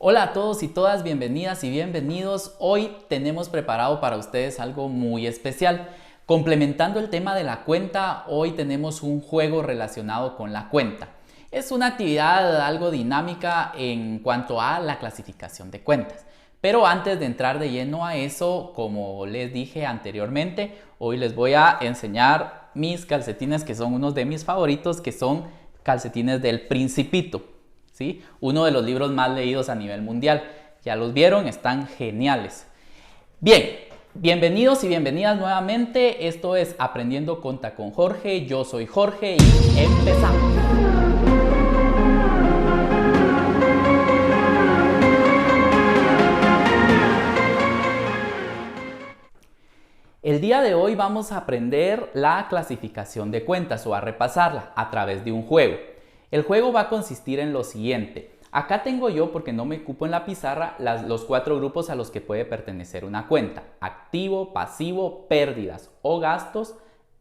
Hola a todos y todas, bienvenidas y bienvenidos. Hoy tenemos preparado para ustedes algo muy especial. Complementando el tema de la cuenta, hoy tenemos un juego relacionado con la cuenta. Es una actividad algo dinámica en cuanto a la clasificación de cuentas. Pero antes de entrar de lleno a eso, como les dije anteriormente, hoy les voy a enseñar mis calcetines que son unos de mis favoritos, que son calcetines del Principito. ¿Sí? Uno de los libros más leídos a nivel mundial. Ya los vieron, están geniales. Bien, bienvenidos y bienvenidas nuevamente. Esto es Aprendiendo Conta con Jorge. Yo soy Jorge y empezamos. El día de hoy vamos a aprender la clasificación de cuentas o a repasarla a través de un juego. El juego va a consistir en lo siguiente. Acá tengo yo, porque no me cupo en la pizarra, los 4 grupos a los que puede pertenecer una cuenta. Activo, pasivo, pérdidas o gastos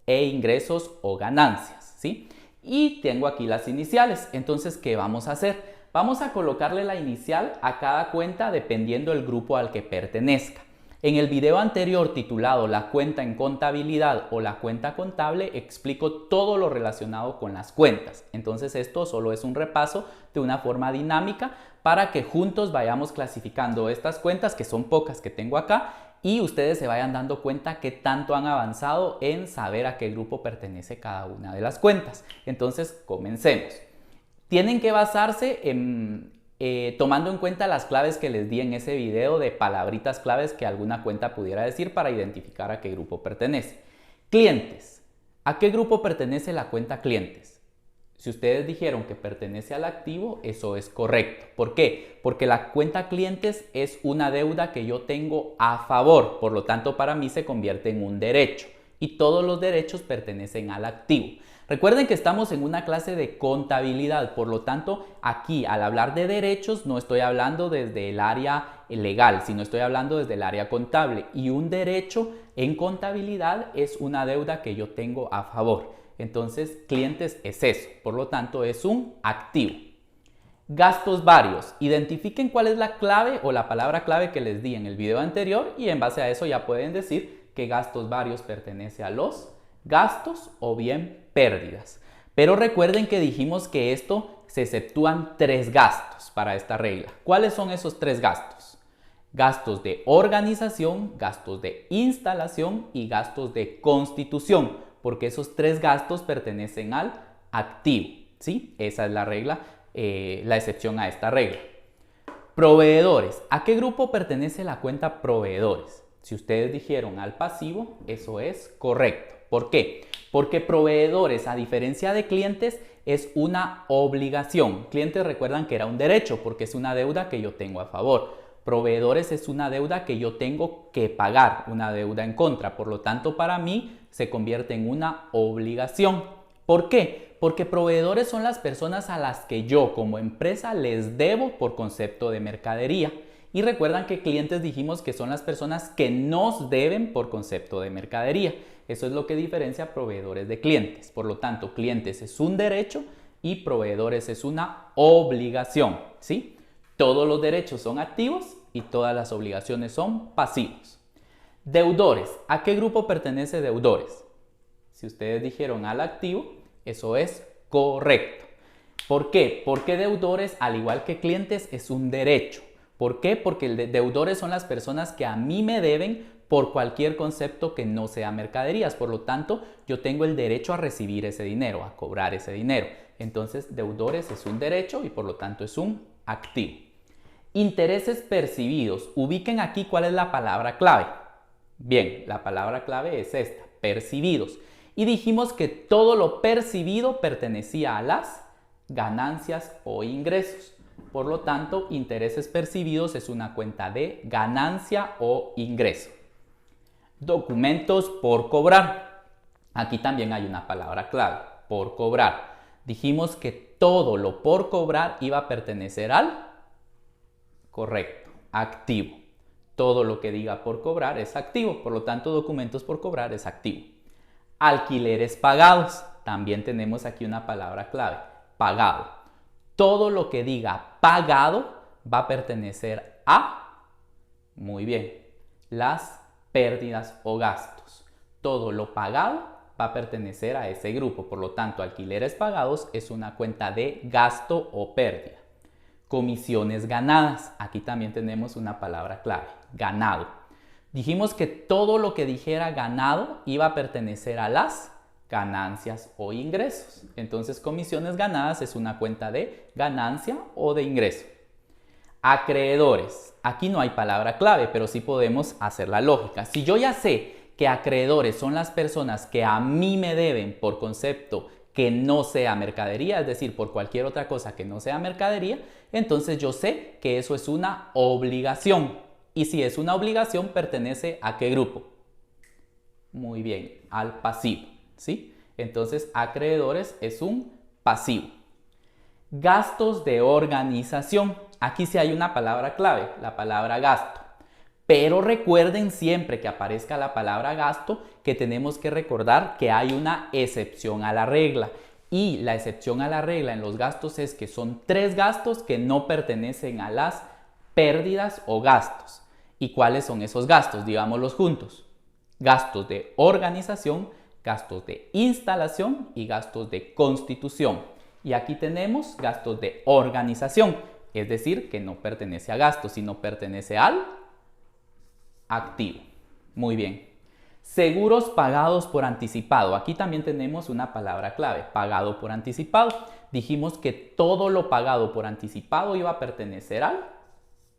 e ingresos o ganancias, ¿sí? Y tengo aquí las iniciales. Entonces, ¿qué vamos a hacer? Vamos a colocarle la inicial a cada cuenta dependiendo del grupo al que pertenezca. En el video anterior titulado La cuenta en contabilidad o la cuenta contable explico todo lo relacionado con las cuentas. Entonces esto solo es un repaso de una forma dinámica para que juntos vayamos clasificando estas cuentas, que son pocas que tengo acá, y ustedes se vayan dando cuenta qué tanto han avanzado en saber a qué grupo pertenece cada una de las cuentas. Entonces comencemos. Tienen que basarse en tomando en cuenta las claves que les di en ese video de palabritas claves que alguna cuenta pudiera decir para identificar a qué grupo pertenece. Clientes. ¿A qué grupo pertenece la cuenta clientes? Si ustedes dijeron que pertenece al activo, eso es correcto. ¿Por qué? Porque la cuenta clientes es una deuda que yo tengo a favor, por lo tanto para mí se convierte en un derecho y todos los derechos pertenecen al activo. Recuerden que estamos en una clase de contabilidad, por lo tanto aquí al hablar de derechos no estoy hablando desde el área legal, sino estoy hablando desde el área contable, y un derecho en contabilidad es una deuda que yo tengo a favor. Entonces clientes es eso, por lo tanto es un activo. Gastos varios. Identifiquen cuál es la clave o la palabra clave que les di en el video anterior y en base a eso ya pueden decir que gastos varios pertenece a los gastos o bien pérdidas. Pero recuerden que dijimos que esto se exceptúan 3 gastos para esta regla. ¿Cuáles son esos 3 gastos? Gastos de organización, gastos de instalación y gastos de constitución, porque esos 3 gastos pertenecen al activo, ¿sí? Esa es la regla, la excepción a esta regla. Proveedores. ¿A qué grupo pertenece la cuenta proveedores? Si ustedes dijeron al pasivo, eso es correcto. ¿Por qué? Porque proveedores, a diferencia de clientes, es una obligación. Clientes recuerdan que era un derecho porque es una deuda que yo tengo a favor. Proveedores es una deuda que yo tengo que pagar, una deuda en contra. Por lo tanto, para mí se convierte en una obligación. ¿Por qué? Porque proveedores son las personas a las que yo como empresa les debo por concepto de mercadería. Y recuerdan que clientes dijimos que son las personas que nos deben por concepto de mercadería. Eso es lo que diferencia proveedores de clientes. Por lo tanto, clientes es un derecho y proveedores es una obligación, ¿sí? Todos los derechos son activos y todas las obligaciones son pasivos. Deudores. ¿A qué grupo pertenece deudores? Si ustedes dijeron al activo, eso es correcto. ¿Por qué? Porque deudores, al igual que clientes, es un derecho. ¿Por qué? Porque deudores son las personas que a mí me deben por cualquier concepto que no sea mercaderías. Por lo tanto, yo tengo el derecho a recibir ese dinero, a cobrar ese dinero. Entonces, deudores es un derecho y por lo tanto es un activo. Intereses percibidos. Ubiquen aquí cuál es la palabra clave. Bien, la palabra clave es esta, percibidos. Y dijimos que todo lo percibido pertenecía a las ganancias o ingresos. Por lo tanto, intereses percibidos es una cuenta de ganancia o ingreso. Documentos por cobrar. Aquí también hay una palabra clave, por cobrar. Dijimos que todo lo por cobrar iba a pertenecer al correcto, activo. Todo lo que diga por cobrar es activo, por lo tanto, documentos por cobrar es activo. Alquileres pagados. También tenemos aquí una palabra clave, pagado. Todo lo que diga pagado va a pertenecer a, muy bien, las pérdidas o gastos. Todo lo pagado va a pertenecer a ese grupo. Por lo tanto, alquileres pagados es una cuenta de gasto o pérdida. Comisiones ganadas. Aquí también tenemos una palabra clave, ganado. Dijimos que todo lo que dijera ganado iba a pertenecer a las ganancias o ingresos. Entonces, comisiones ganadas es una cuenta de ganancia o de ingreso. Acreedores. Aquí no hay palabra clave, pero sí podemos hacer la lógica. Si yo ya sé que acreedores son las personas que a mí me deben por concepto que no sea mercadería, es decir, por cualquier otra cosa que no sea mercadería, entonces yo sé que eso es una obligación. Y si es una obligación, ¿pertenece a qué grupo? Muy bien, al pasivo, ¿sí? Entonces, acreedores es un pasivo. Gastos de organización. Aquí sí hay una palabra clave, la palabra gasto. Pero recuerden siempre que aparezca la palabra gasto que tenemos que recordar que hay una excepción a la regla. Y la excepción a la regla en los gastos es que son 3 gastos que no pertenecen a las pérdidas o gastos. ¿Y cuáles son esos gastos? Digámoslos juntos. Gastos de organización, gastos de instalación y gastos de constitución. Y aquí tenemos gastos de organización, es decir, que no pertenece a gastos, sino pertenece al activo. Muy bien. Seguros pagados por anticipado. Aquí también tenemos una palabra clave, pagado por anticipado. Dijimos que todo lo pagado por anticipado iba a pertenecer al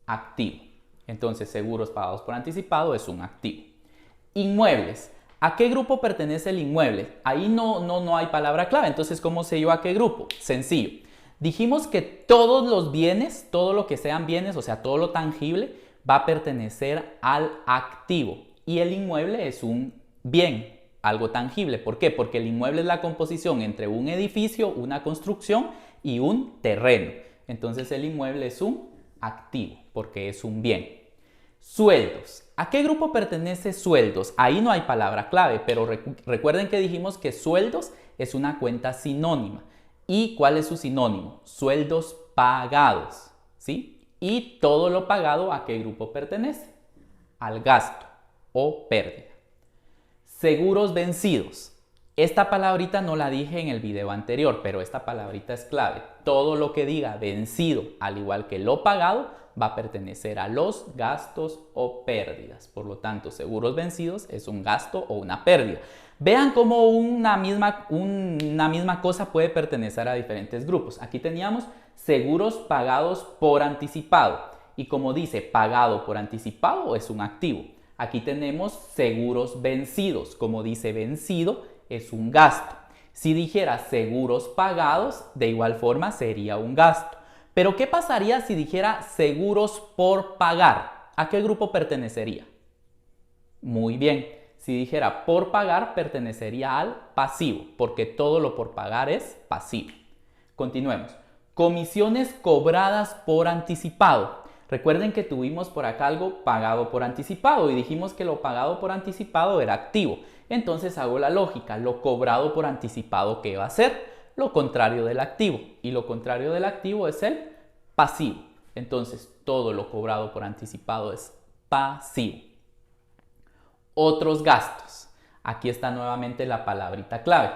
activo. Entonces, seguros pagados por anticipado es un activo. Inmuebles. ¿A qué grupo pertenece el inmueble? Ahí no hay palabra clave. Entonces, ¿cómo se iba a qué grupo? Sencillo. Dijimos que todos los bienes, todo lo que sean bienes, o sea, todo lo tangible, va a pertenecer al activo. Y el inmueble es un bien, algo tangible. ¿Por qué? Porque el inmueble es la composición entre un edificio, una construcción y un terreno. Entonces, el inmueble es un activo, porque es un bien. Sueldos. ¿A qué grupo pertenece sueldos? Ahí no hay palabra clave, pero recuerden que dijimos que sueldos es una cuenta sinónima. ¿Y cuál es su sinónimo? Sueldos pagados, ¿sí? Y todo lo pagado, ¿a qué grupo pertenece? Al gasto o pérdida. Seguros vencidos. Esta palabrita no la dije en el video anterior, pero esta palabrita es clave. Todo lo que diga vencido, al igual que lo pagado, va a pertenecer a los gastos o pérdidas. Por lo tanto, seguros vencidos es un gasto o una pérdida. Vean cómo una misma cosa puede pertenecer a diferentes grupos. Aquí teníamos seguros pagados por anticipado. Y como dice pagado por anticipado es un activo. Aquí tenemos seguros vencidos. Como dice vencido es un gasto. Si dijera seguros pagados, de igual forma sería un gasto. Pero ¿qué pasaría si dijera seguros por pagar? ¿A qué grupo pertenecería? Muy bien, si dijera por pagar pertenecería al pasivo, porque todo lo por pagar es pasivo. Continuemos. Comisiones cobradas por anticipado. Recuerden que tuvimos por acá algo pagado por anticipado y dijimos que lo pagado por anticipado era activo. Entonces hago la lógica, lo cobrado por anticipado, ¿qué va a ser? Lo contrario del activo. Y lo contrario del activo es el pasivo. Entonces todo lo cobrado por anticipado es pasivo. Otros gastos. Aquí está nuevamente la palabrita clave.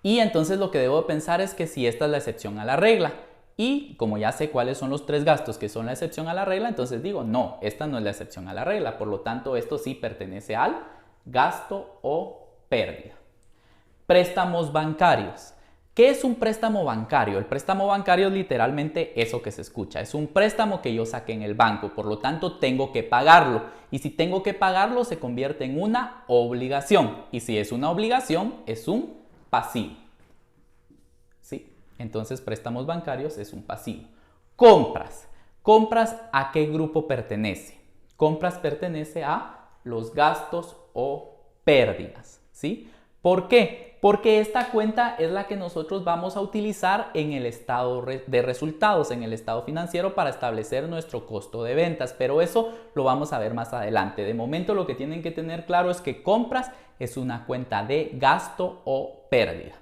Y entonces lo que debo pensar es que si esta es la excepción a la regla. Y como ya sé cuáles son los 3 gastos que son la excepción a la regla, entonces digo, no, esta no es la excepción a la regla. Por lo tanto, esto sí pertenece al gasto o pérdida. Préstamos bancarios. ¿Qué es un préstamo bancario? El préstamo bancario es literalmente eso que se escucha. Es un préstamo que yo saqué en el banco, por lo tanto tengo que pagarlo. Y si tengo que pagarlo, se convierte en una obligación. Y si es una obligación, es un pasivo. ¿Sí? Entonces, préstamos bancarios es un pasivo. Compras. ¿Compras a qué grupo pertenece? Compras pertenece a los gastos o pérdidas. ¿Sí? ¿Por qué? Porque esta cuenta es la que nosotros vamos a utilizar en el estado de resultados, en el estado financiero para establecer nuestro costo de ventas, pero eso lo vamos a ver más adelante. De momento lo que tienen que tener claro es que compras es una cuenta de gasto o pérdida.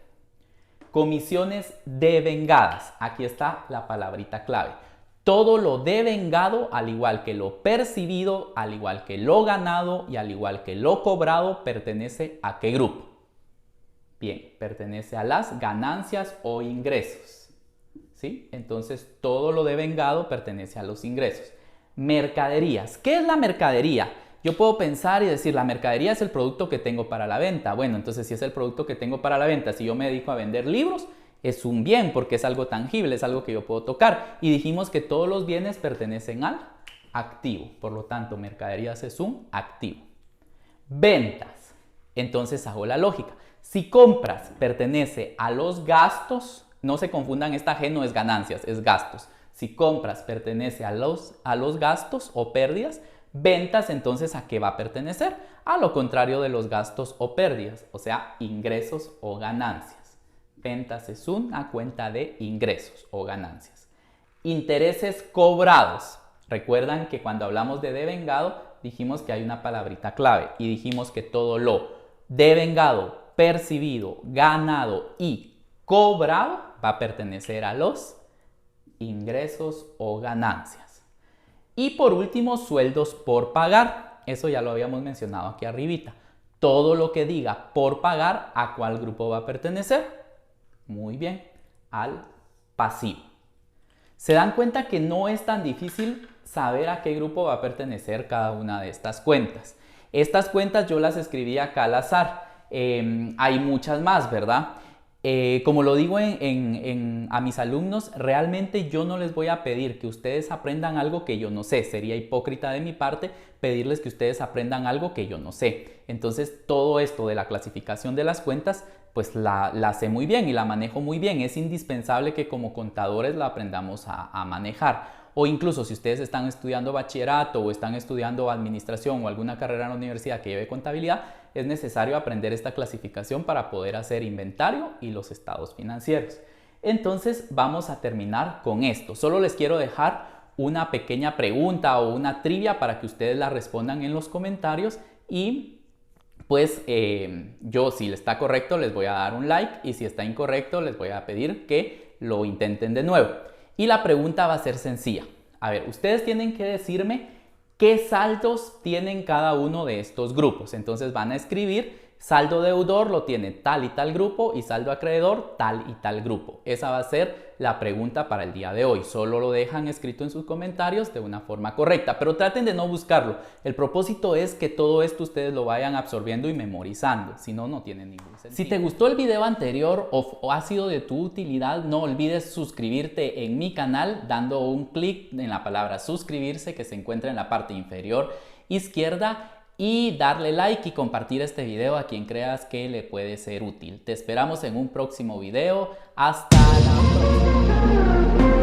Comisiones devengadas. Aquí está la palabrita clave. Todo lo devengado, al igual que lo percibido, al igual que lo ganado y al igual que lo cobrado, ¿pertenece a qué grupo? Bien, pertenece a las ganancias o ingresos. ¿Sí? Entonces, todo lo devengado pertenece a los ingresos. Mercaderías. ¿Qué es la mercadería? Yo puedo pensar y decir, la mercadería es el producto que tengo para la venta. Bueno, entonces si es el producto que tengo para la venta, si yo me dedico a vender libros, es un bien porque es algo tangible, es algo que yo puedo tocar. Y dijimos que todos los bienes pertenecen al activo. Por lo tanto, mercaderías es un activo. Ventas. Entonces hago la lógica. Si compras pertenece a los gastos, no se confundan, esta G no es ganancias, es gastos. Si compras pertenece a los gastos o pérdidas, ventas entonces ¿a qué va a pertenecer? A lo contrario de los gastos o pérdidas, o sea, ingresos o ganancias. Ventas es una cuenta de ingresos o ganancias. Intereses cobrados. Recuerdan que cuando hablamos de devengado dijimos que hay una palabrita clave y dijimos que todo lo devengado, percibido, ganado y cobrado va a pertenecer a los ingresos o ganancias. Y por último, sueldos por pagar. Eso ya lo habíamos mencionado aquí arribita. Todo lo que diga por pagar, ¿a cuál grupo va a pertenecer? Muy bien, al pasivo. Se dan cuenta que no es tan difícil saber a qué grupo va a pertenecer cada una de estas cuentas. Estas cuentas yo las escribí acá al azar. Hay muchas más, ¿verdad? Como lo digo a mis alumnos, realmente yo no les voy a pedir que ustedes aprendan algo que yo no sé. Sería hipócrita de mi parte pedirles que ustedes aprendan algo que yo no sé. Entonces, todo esto de la clasificación de las cuentas, pues la sé muy bien y la manejo muy bien. Es indispensable que como contadores la aprendamos a manejar. O incluso si ustedes están estudiando bachillerato o están estudiando administración o alguna carrera en la universidad que lleve contabilidad, es necesario aprender esta clasificación para poder hacer inventario y los estados financieros. Entonces vamos a terminar con esto. Solo les quiero dejar una pequeña pregunta o una trivia para que ustedes la respondan en los comentarios y pues yo si está correcto les voy a dar un like y si está incorrecto les voy a pedir que lo intenten de nuevo. Y la pregunta va a ser sencilla. A ver, ustedes tienen que decirme qué saldos tienen cada uno de estos grupos. Entonces van a escribir saldo deudor lo tiene tal y tal grupo y saldo acreedor tal y tal grupo. Esa va a ser la pregunta para el día de hoy. Solo lo dejan escrito en sus comentarios de una forma correcta, pero traten de no buscarlo. El propósito es que todo esto ustedes lo vayan absorbiendo y memorizando. Si no, no tiene ningún sentido. Si te gustó el video anterior o ha sido de tu utilidad, no olvides suscribirte en mi canal dando un clic en la palabra suscribirse que se encuentra en la parte inferior izquierda y darle like y compartir este video a quien creas que le puede ser útil. Te esperamos en un próximo video. Hasta la próxima.